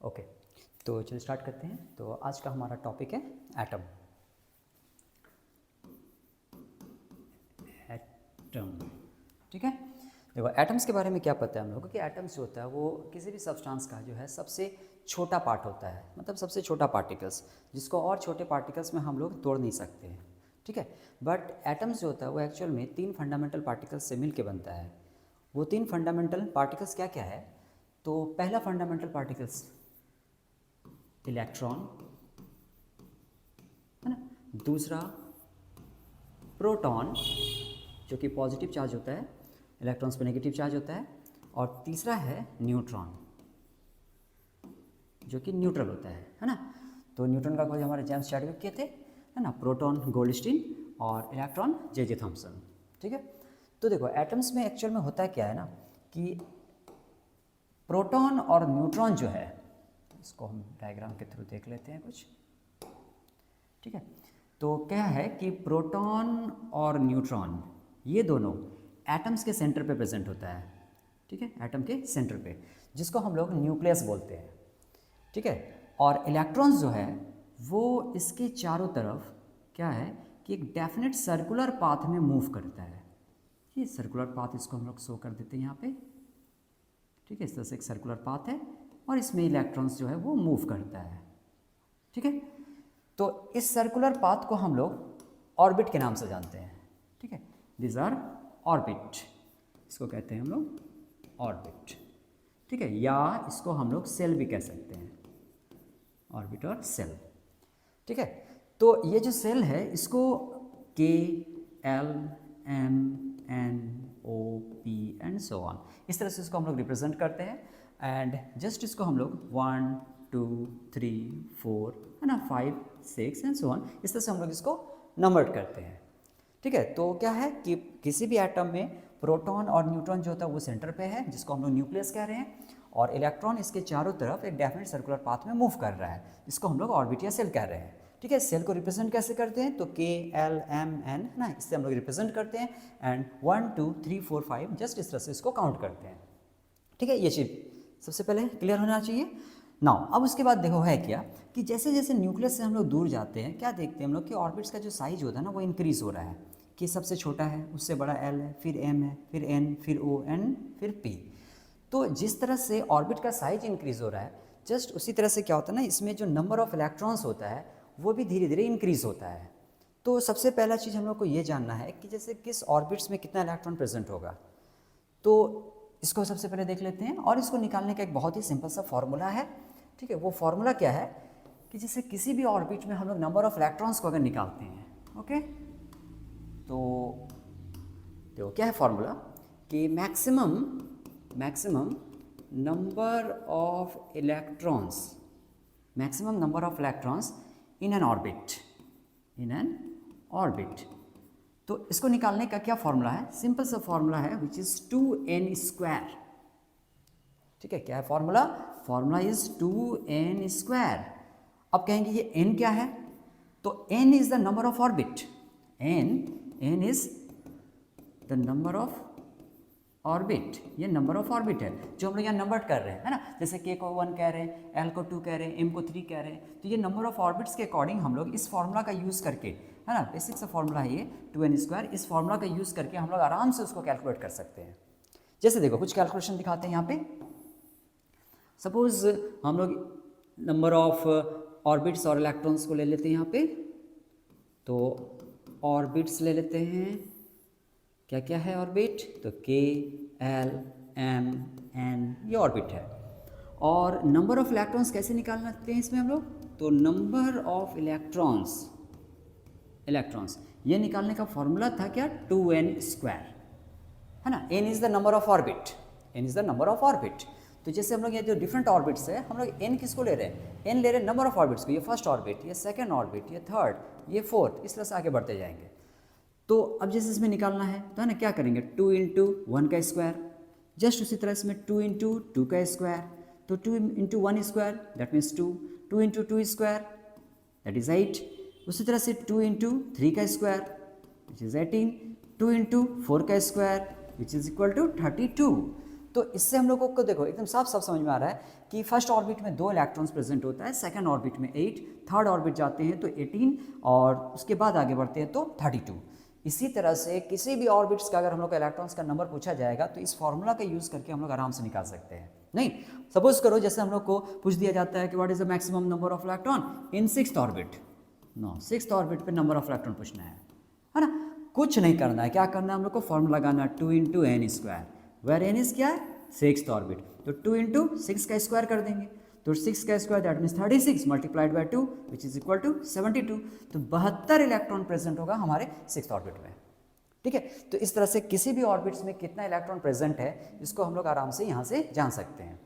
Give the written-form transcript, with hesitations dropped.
Okay, तो चलिए start करते हैं। तो आज का हमारा टॉपिक है एटम। एटम, ठीक है। देखो एटम्स के बारे में क्या पता है हम लोगों को कि एटम्स जो होता है वो किसी भी सब्सटेंस का जो है सबसे छोटा पार्ट होता है, मतलब सबसे छोटा पार्टिकल्स, जिसको और छोटे पार्टिकल्स में हम लोग तोड़ नहीं सकते हैं, ठीक है। बट एटम्स जो होता है वो एक्चुअल में 3 फंडामेंटल पार्टिकल्स से मिल के बनता है। वो 3 फंडामेंटल पार्टिकल्स क्या क्या है? तो पहला फंडामेंटल पार्टिकल्स इलेक्ट्रॉन, है ना। दूसरा प्रोटॉन जो कि पॉजिटिव चार्ज होता है, इलेक्ट्रॉन्स पे नेगेटिव चार्ज होता है। और तीसरा है न्यूट्रॉन जो कि न्यूट्रल होता है ना। तो न्यूट्रॉन का खोज हमारे जेम्स चैडविक किए थे, है ना। प्रोटॉन गोल्डस्टीन और इलेक्ट्रॉन जे थॉम्सन, ठीक है। तो देखो एटम्स में एक्चुअल में होता क्या है ना कि प्रोटॉन और न्यूट्रॉन जो है, इसको हम डायग्राम के थ्रू देख लेते हैं कुछ, ठीक है। तो क्या है कि प्रोटॉन और न्यूट्रॉन ये दोनों एटम्स के सेंटर पे प्रेजेंट होता है, ठीक है, एटम के सेंटर पे, जिसको हम लोग न्यूक्लियस बोलते हैं, ठीक है। और इलेक्ट्रॉन्स जो है वो इसके चारों तरफ क्या है कि एक डेफिनेट सर्कुलर पाथ में मूव करता है। ये सर्कुलर पाथ इसको हम लोग शो कर देते हैं यहाँ पे, ठीक है। इस तरह से एक सर्कुलर पाथ है और इसमें इलेक्ट्रॉन्स जो है वो मूव करता है, ठीक है। तो इस सर्कुलर पाथ को हम लोग ऑर्बिट के नाम से जानते हैं, ठीक है। दिस आर ऑर्बिट, इसको कहते हैं हम लोग ऑर्बिट, ठीक है। या इसको हम लोग सेल भी कह सकते हैं, ऑर्बिट और सेल, ठीक है। तो ये जो सेल है इसको के L M N O P and so on, इस तरह से इसको हम लोग रिप्रेजेंट करते हैं। एंड जस्ट इसको हम लोग 1 2 3 4 है ना 5 6 एंड सो ऑन, इस तरह से हम लोग इसको नंबर्ड करते हैं, ठीक है। तो क्या है कि किसी भी एटम में प्रोटॉन और न्यूट्रॉन जो होता है वो सेंटर पे है, जिसको हम लोग न्यूक्लियस कह रहे हैं, और इलेक्ट्रॉन इसके चारों तरफ एक डेफिनेट सर्कुलर पाथ में मूव कर रहा है, इसको हम लोग ऑर्बिट या सेल कह रहे हैं, ठीक है। सेल को रिप्रेजेंट कैसे करते हैं? तो के एल एम एन, है ना, इससे हम लोग रिप्रेजेंट करते हैं। एंड 1 2 3 4 5 जस्ट इस तरह से इसको काउंट करते हैं, ठीक है। ये चीज़ सबसे पहले क्लियर होना चाहिए। नाउ अब उसके बाद देखो है क्या कि जैसे जैसे न्यूक्लियस से हम लोग दूर जाते हैं, क्या देखते हैं हम लोग कि ऑर्बिट्स का जो साइज होता है ना वो इंक्रीज हो रहा है, कि सबसे छोटा है, उससे बड़ा एल है, फिर एम है, फिर एन, फिर ओ एंड फिर पी। तो जिस तरह से ऑर्बिट का साइज इंक्रीज हो रहा है, जस्ट उसी तरह से क्या होता है ना, इसमें जो नंबर ऑफ इलेक्ट्रॉन्स होता है वो भी धीरे धीरे इंक्रीज होता है। तो सबसे पहला चीज़ हम लोग को ये जानना है कि जैसे किस ऑर्बिट्स में कितना इलेक्ट्रॉन प्रेजेंट होगा। तो इसको सबसे पहले देख लेते हैं, और इसको निकालने का एक बहुत ही सिंपल सा फॉर्मूला है, ठीक है। वो फॉर्मूला क्या है कि जैसे किसी भी ऑर्बिट में हम लोग नंबर ऑफ इलेक्ट्रॉन्स को अगर निकालते हैं, ओके, तो देखो क्या है फॉर्मूला कि maximum number of electrons, maximum number of electrons in an orbit. तो इसको निकालने का क्या फॉर्मूला है? सिंपल सा फॉर्मूला है विच इज 2n², ठीक है। क्या है फॉर्मूला? Formula is 2n²। अब कहेंगे ये n क्या है? तो n is the number of orbit, n is the number of orbit, ये नंबर ऑफ ऑर्बिट है जो हम लोग यहाँ नंबर कर रहे हैं, है ना। जैसे k को 1 कह रहे हैं, l को 2 कह रहे हैं, m को 3 कह रहे हैं। तो ये नंबर ऑफ ऑर्बिट्स के अकॉर्डिंग हम लोग इस फॉर्मूला का यूज़ करके, है ना, बेसिक सा फॉर्मूला है ये 2n², इस फॉर्मूला का यूज़ करके हम लोग आराम से उसको कैलकुलेट कर सकते हैं। जैसे देखो कुछ कैलकुलेशन दिखाते हैं यहाँ पे। सपोज हम लोग नंबर ऑफ ऑर्बिट्स और इलेक्ट्रॉन्स को ले लेते हैं यहाँ पे। तो ऑर्बिट्स ले लेते हैं, क्या क्या है ऑर्बिट? तो के एल एम एन, ये ऑर्बिट है। और नंबर ऑफ इलेक्ट्रॉन्स कैसे निकालते हैं इसमें हम लोग? तो नंबर ऑफ इलेक्ट्रॉन्स ये निकालने का फॉर्मूला था क्या? 2n², है ना। n is the number of orbit, तो जैसे हम लोग ये जो डिफरेंट ऑर्बिट्स है, हम लोग n किसको ले रहे हैं? n ले रहे हैं नंबर ऑफ ऑर्बिट्स को, ये फर्स्ट ऑर्बिट, ये सेकंड ऑर्बिट, ये थर्ड, ये फोर्थ, इस तरह से आगे बढ़ते जाएंगे। तो अब जैसे इसमें निकालना है तो है ना, क्या करेंगे? 2 × 1 का स्क्वायर, जस्ट उसी तरह इसमें 2 × 2 का स्क्वायर, तो 2 × 1 square that means 2, 2 × 2 square that is 8, उसी तरह से 2 × 3 का स्क्वायर विच इज़ 18, 2 × 4 का square which is equal to 32। तो इससे हम लोगों को देखो एकदम साफ साफ समझ में आ रहा है कि फर्स्ट ऑर्बिट में 2 इलेक्ट्रॉन्स प्रेजेंट होता है, सेकंड ऑर्बिट में 8, थर्ड ऑर्बिट जाते हैं तो 18 और उसके बाद आगे बढ़ते हैं तो 32। इसी तरह से किसी भी ऑर्बिट्स का अगर हम लोग का इलेक्ट्रॉन्स का नंबर पूछा जाएगा तो इस फॉर्मूला का यूज़ करके हम लोग आराम से निकाल सकते हैं। नहीं, सपोज करो जैसे हम लोग को पूछ दिया जाता है कि what is the maximum number of electron in sixth orbit. No, sixth orbit पे नंबर ऑफ इलेक्ट्रॉन पूछना है ना। कुछ नहीं करना है, क्या करना है हम लोग को, फॉर्मूला लगाना 2 into n square, where n is क्या है, सिक्स्थ ऑर्बिट, तो 2 इंटू 6 का स्क्वायर कर देंगे, तो 6 का square that means 36 multiplied by 2 which is equal to 72। तो 72 इलेक्ट्रॉन प्रेजेंट होगा हमारे सिक्स्थ ऑर्बिट में। ठीक है, तो इस तरह से किसी भी ऑर्बिट्स में कितना इलेक्ट्रॉन प्रेजेंट है इसको हम लोग आराम से यहाँ से जान सकते हैं।